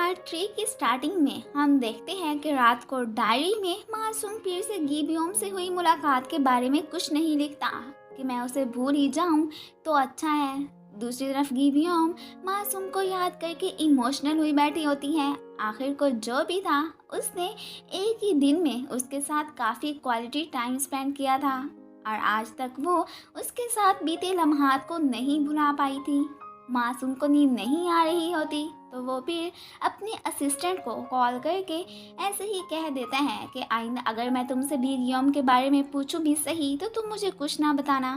Part 3 की starting में हम देखते हैं कि रात को डायरी में मासूम फिर से गिबियोम से हुई मुलाकात के बारे में कुछ नहीं लिखता कि मैं उसे भूल ही जाऊं तो अच्छा है। दूसरी तरफ गिबियोम मासूम को याद करके इमोशनल हुई बैठी होती है। आखिर को जो भी था उसने एक ही दिन में उसके साथ काफ़ी क्वालिटी टाइम स्पेंड किया था और आज तक वो उसके साथ बीते लम्हात को नहीं भुला पाई थी। मासूम को नींद नहीं आ रही होती तो वो फिर अपने असिस्टेंट को कॉल करके ऐसे ही कह देता है कि आइंदा अगर मैं तुमसे गिबियोम के बारे में पूछूं भी सही तो तुम मुझे कुछ ना बताना।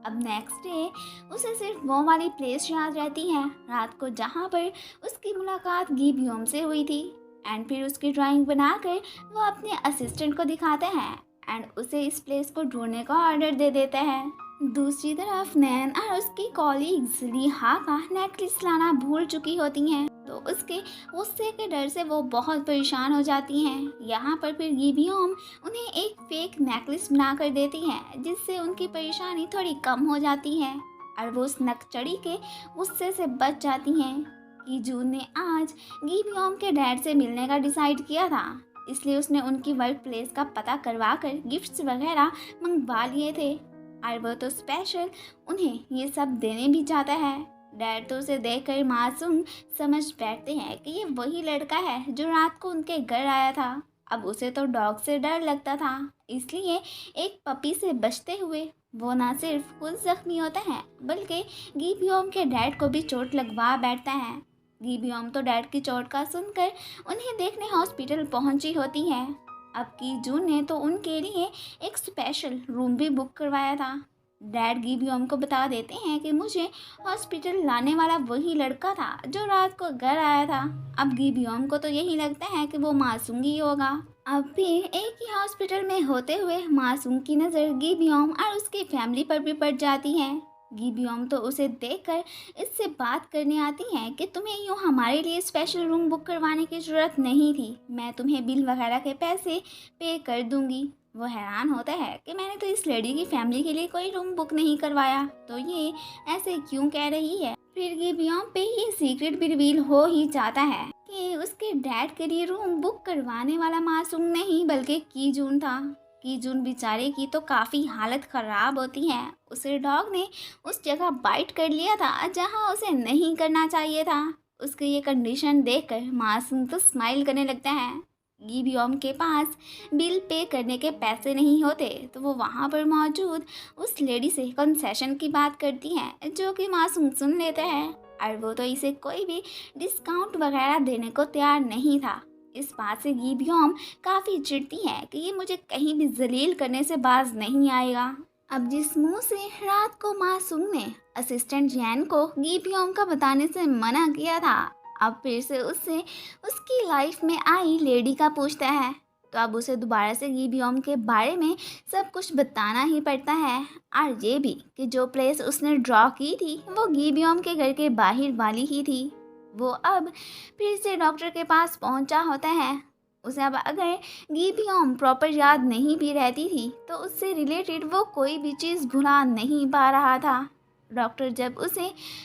अब नेक्स्ट डे उसे सिर्फ वो वाली प्लेस याद रहती है रात को जहाँ पर उसकी मुलाकात गिबियोम से हुई थी। एंड फिर उसकी ड्राइंग बनाकर वो अपने असिस्टेंट को दिखाते हैं एंड उसे इस प्लेस को ढूंढने का ऑर्डर दे देता है। दूसरी तरफ नैन और उसकी कॉलीग्स लिहा का नेकलेस लाना भूल चुकी होती हैं तो उसके गुस्से के डर से वो बहुत परेशान हो जाती हैं। यहाँ पर फिर गिबियोम उन्हें एक फेक नेकलेस बना कर देती है जिससे उनकी परेशानी थोड़ी कम हो जाती है और वो उस नकचड़ी के गुस्से से बच जाती हैं कि जून ने आज गिबियोम के डैड से मिलने का डिसाइड किया था, इसलिए उसने उनकी वर्क प्लेस का पता करवा कर गिफ्ट्स वगैरह मंगवा लिए थे और वो तो स्पेशल उन्हें ये सब देने भी चाहता है। डैड तो उसे देखकर मासूम समझ बैठते हैं कि ये वही लड़का है जो रात को उनके घर आया था। अब उसे तो डॉग से डर लगता था, इसलिए एक पपी से बचते हुए वो ना सिर्फ खुद जख्मी होता है बल्कि गिबियोम के डैड को भी चोट लगवा बैठता है। गिबियोम तो डैड की चोट का सुनकर उन्हें देखने हॉस्पिटल पहुंची होती है। अब की जून ने तो उनके लिए एक स्पेशल रूम भी बुक करवाया था। डैड गिबियोम को बता देते हैं कि मुझे हॉस्पिटल लाने वाला वही लड़का था जो रात को घर आया था। अब गिबियोम को तो यही लगता है कि वो मासूम ही होगा। अब भी एक ही हॉस्पिटल में होते हुए मासूम की नज़र गिबियोम और उसकी फैमिली पर भी पड़ जाती है। गिबियोम तो उसे देखकर इससे बात करने आती है कि तुम्हें यूँ हमारे लिए स्पेशल रूम बुक करवाने की ज़रूरत नहीं थी, मैं तुम्हें बिल वगैरह के पैसे पे कर दूंगी। वो हैरान होता है कि मैंने तो इस लड़की की फैमिली के लिए कोई रूम बुक नहीं करवाया, तो ये ऐसे क्यों कह रही है। फिर गिबियोम पे ये सीक्रेट भी रिवील हो ही जाता है कि उसके डैड के लिए रूम बुक करवाने वाला मासूम नहीं बल्कि कीजून था। कीजून बेचारे की तो काफ़ी हालत ख़राब होती है, उसे डॉग ने उस जगह बाइट कर लिया था जहां उसे नहीं करना चाहिए था। उसकी ये कंडीशन देखकर मासूम तो स्माइल करने लगता है। गिबियोम के पास बिल पे करने के पैसे नहीं होते तो वो वहाँ पर मौजूद उस लेडी से कंसेशन की बात करती है जो कि मासूम सुन लेता है और वो तो इसे कोई भी डिस्काउंट वगैरह देने को तैयार नहीं था। इस बात से गिबियोम काफ़ी चिढ़ती है कि ये मुझे कहीं भी जलील करने से बाज नहीं आएगा। अब जिस मुंह से रात को मासूम ने असिस्टेंट जैन को गिबियोम का बताने से मना किया था, अब फिर से उससे उसकी लाइफ में आई लेडी का पूछता है तो अब उसे दोबारा से गिबियोम के बारे में सब कुछ बताना ही पड़ता है और ये भी कि जो प्लेस उसने ड्रॉ की थी वो गिबियोम के घर के बाहर वाली ही थी। वो अब फिर से डॉक्टर के पास पहुंचा होता है। उसे अब अगर गिबियोम प्रॉपर याद नहीं भी रहती थी तो उससे रिलेटेड वो कोई भी चीज़ भुला नहीं पा रहा था। डॉक्टर जब उसे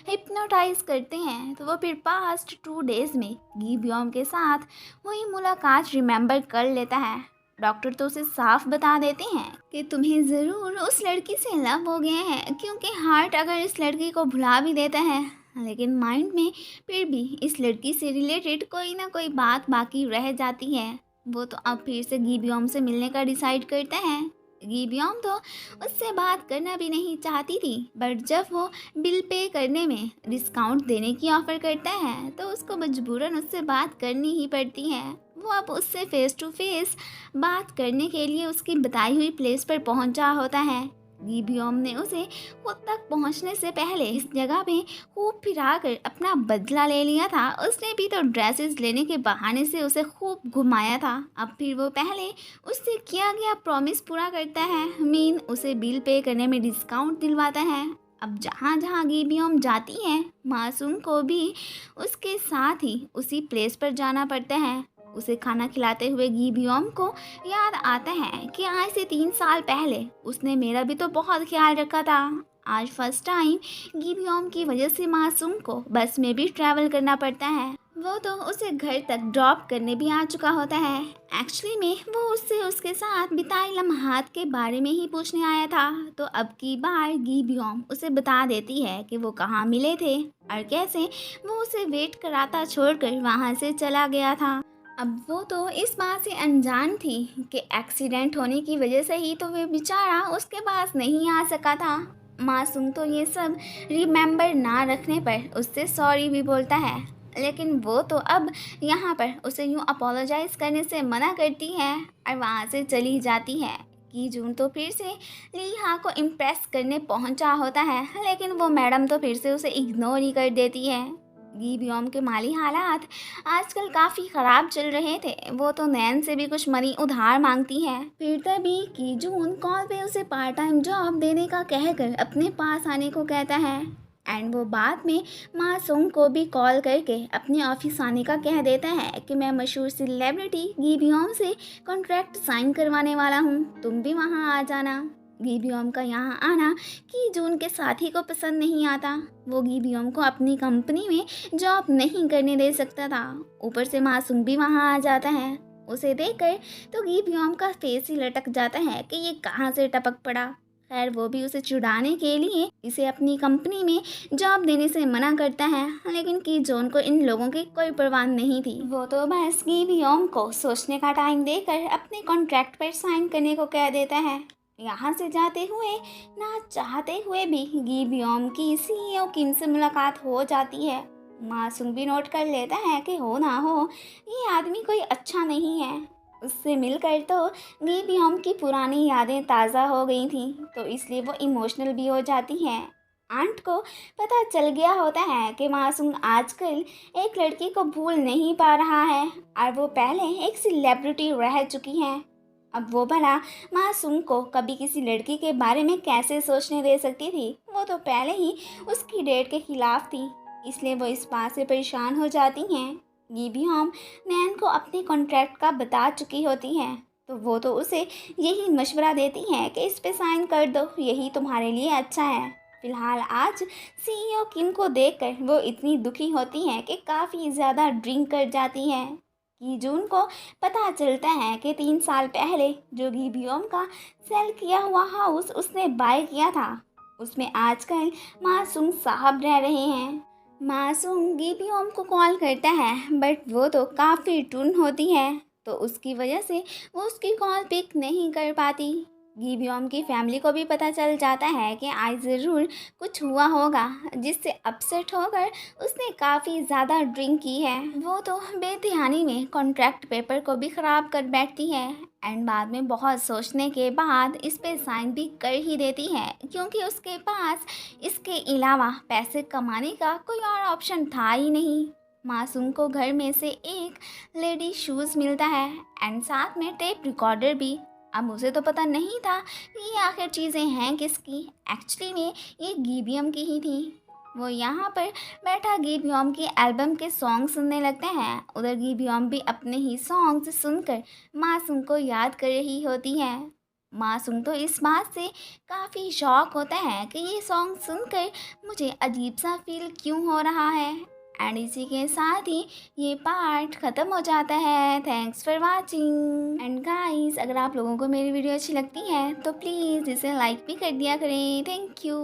हिप्नोटाइज करते हैं तो वो फिर पास्ट 2 डेज़ में गिबियोम के साथ वही मुलाकात रिमेंबर कर लेता है। डॉक्टर तो उसे साफ बता देते हैं कि तुम्हें ज़रूर उस लड़की से लव हो गया है, क्योंकि हार्ट अगर इस लड़की को भुला भी देता है लेकिन माइंड में फिर भी इस लड़की से रिलेटेड कोई ना कोई बात बाकी रह जाती है। वो तो अब फिर से गिबियोम से मिलने का डिसाइड करता है। गिबियोम तो उससे बात करना भी नहीं चाहती थी बट जब वो बिल पे करने में डिस्काउंट देने की ऑफ़र करता है तो उसको मजबूरन उससे बात करनी ही पड़ती है। वो अब उससे फेस टू फेस बात करने के लिए उसकी बताई हुई प्लेस पर पहुंचा होता है। गिबियोम ने उसे खुद तक पहुंचने से पहले इस जगह पे खूब फिरा कर अपना बदला ले लिया था। उसने भी तो ड्रेसेस लेने के बहाने से उसे खूब घुमाया था। अब फिर वो पहले उससे किया गया प्रॉमिस पूरा करता है, मीन उसे बिल पे करने में डिस्काउंट दिलवाता है। अब जहाँ जहाँ गिबियोम जाती है मासूम को भी उसके साथ ही उसी प्लेस पर जाना पड़ता है। उसे खाना खिलाते हुए गिबियोम को याद आता है कि आज से 3 साल पहले उसने मेरा भी तो बहुत ख्याल रखा था। आज फर्स्ट टाइम गिबियोम की वजह से मासूम को बस में भी ट्रैवल करना पड़ता है। वो तो उसे घर तक ड्रॉप करने भी आ चुका होता है। एक्चुअली में वो उससे उसके साथ बिताए लम्हात के बारे में ही पूछने आया था। तो अब की बार गी ब्योम उसे बता देती है कि वो कहाँ मिले थे और कैसे वो उसे वेट कराता छोड़कर वहाँ से चला गया था। अब वो तो इस बात से अनजान थी कि एक्सीडेंट होने की वजह से ही तो वे बेचारा उसके पास नहीं आ सका था। मासूम तो ये सब रिमेंबर ना रखने पर उससे सॉरी भी बोलता है, लेकिन वो तो अब यहाँ पर उसे यूँ अपोलोजाइज करने से मना करती है और वहाँ से चली जाती है। कि जून तो फिर से लीहा को इम्प्रेस करने पहुँचा होता है, लेकिन वो मैडम तो फिर से उसे इग्नोर ही कर देती है। गी ब्योम के माली हालात आजकल काफ़ी ख़राब चल रहे थे। वो तो नैन से भी कुछ मनी उधार मांगती है। फिर तभी की जून कॉल पे उसे पार्ट टाइम जॉब देने का कहकर अपने पास आने को कहता है एंड वो बाद में मासूम को भी कॉल करके अपने ऑफिस आने का कह देता है कि मैं मशहूर सेलिब्रिटी गी ब्योम से कॉन्ट्रैक्ट साइन करवाने वाला हूँ, तुम भी वहाँ आ जाना। गी ब्योम का यहाँ आना कि जून के साथी को पसंद नहीं आता। वो गी ब्योम को अपनी कंपनी में जॉब नहीं करने दे सकता था। ऊपर से मासूम भी वहाँ आ जाता है। उसे देखकर तो गी ब्योम का फेस ही लटक जाता है कि ये कहाँ से टपक पड़ा। खैर वो भी उसे चिढ़ाने के लिए इसे अपनी कंपनी में जॉब देने से मना करता है, लेकिन की जॉन को इन लोगों की कोई परवाह नहीं थी। वो तो बस गी ब्योम को सोचने का टाइम देकर अपने कॉन्ट्रैक्ट पर साइन करने को कह देता है। यहाँ से जाते हुए ना चाहते हुए भी गी ब्योम की सीईओ किम से मुलाकात हो जाती है। मासूम भी नोट कर लेता है कि हो ना हो ये आदमी कोई अच्छा नहीं है। उससे मिलकर तो गी ब्योम की पुरानी यादें ताज़ा हो गई थी, तो इसलिए वो इमोशनल भी हो जाती है। आंट को पता चल गया होता है कि मासूम आजकल एक लड़की को भूल नहीं पा रहा है और वो पहले एक सेलिब्रिटी रह चुकी है। अब वो भला मासूम को कभी किसी लड़की के बारे में कैसे सोचने दे सकती थी। वो तो पहले ही उसकी डेट के खिलाफ थी, इसलिए वो इस बात से परेशान हो जाती हैं। गी ब्योम नैन को अपने कॉन्ट्रैक्ट का बता चुकी होती है, तो वो तो उसे यही मशवरा देती है कि इस पे साइन कर दो, यही तुम्हारे लिए अच्छा है। फिलहाल आज सीईओ किम को देखकर वो इतनी दुखी होती है कि काफ़ी ज़्यादा ड्रिंक कर जाती है। कि जून को पता चलता है कि 3 साल पहले जो गी ब्योम का सेल किया हुआ हाउस उसने बाय किया था, उसमें आजकल मासूम साहब रह रहे हैं। मासूम गी ब्योम को कॉल करता है बट वो तो काफ़ी टुन होती है, तो उसकी वजह से वो उसकी कॉल पिक नहीं कर पाती। गी ब्योम की फैमिली को भी पता चल जाता है कि आज ज़रूर कुछ हुआ होगा, जिससे अपसेट होकर उसने काफ़ी ज़्यादा ड्रिंक की है। वो तो बेध्यानी में कॉन्ट्रैक्ट पेपर को भी ख़राब कर बैठती है एंड बाद में बहुत सोचने के बाद इस पे साइन भी कर ही देती है, क्योंकि उसके पास इसके अलावा पैसे कमाने का कोई और ऑप्शन था ही नहीं। मासूम को घर में से एक लेडी शूज़ मिलता है एंड साथ में टेप रिकॉर्डर भी। अब उसे तो पता नहीं था कि ये आखिर चीज़ें हैं किसकी। एक्चुअली में ये गी ब्योम की ही थी। वो यहाँ पर बैठा गी ब्योम की एल्बम के सॉन्ग सुनने लगते हैं। उधर गी ब्योम भी अपने ही सॉन्ग्स सुनकर मासूम को याद कर रही होती है। मासूम तो इस बात से काफ़ी शॉक होता है कि ये सॉन्ग सुनकर मुझे अजीब सा फील क्यों हो रहा है। एंड इसी के साथ ही ये पार्ट ख़त्म हो जाता है। Thanks for watching and guys, अगर आप लोगों को मेरी वीडियो अच्छी लगती है तो प्लीज़ इसे लाइक भी कर दिया करें। Thank you.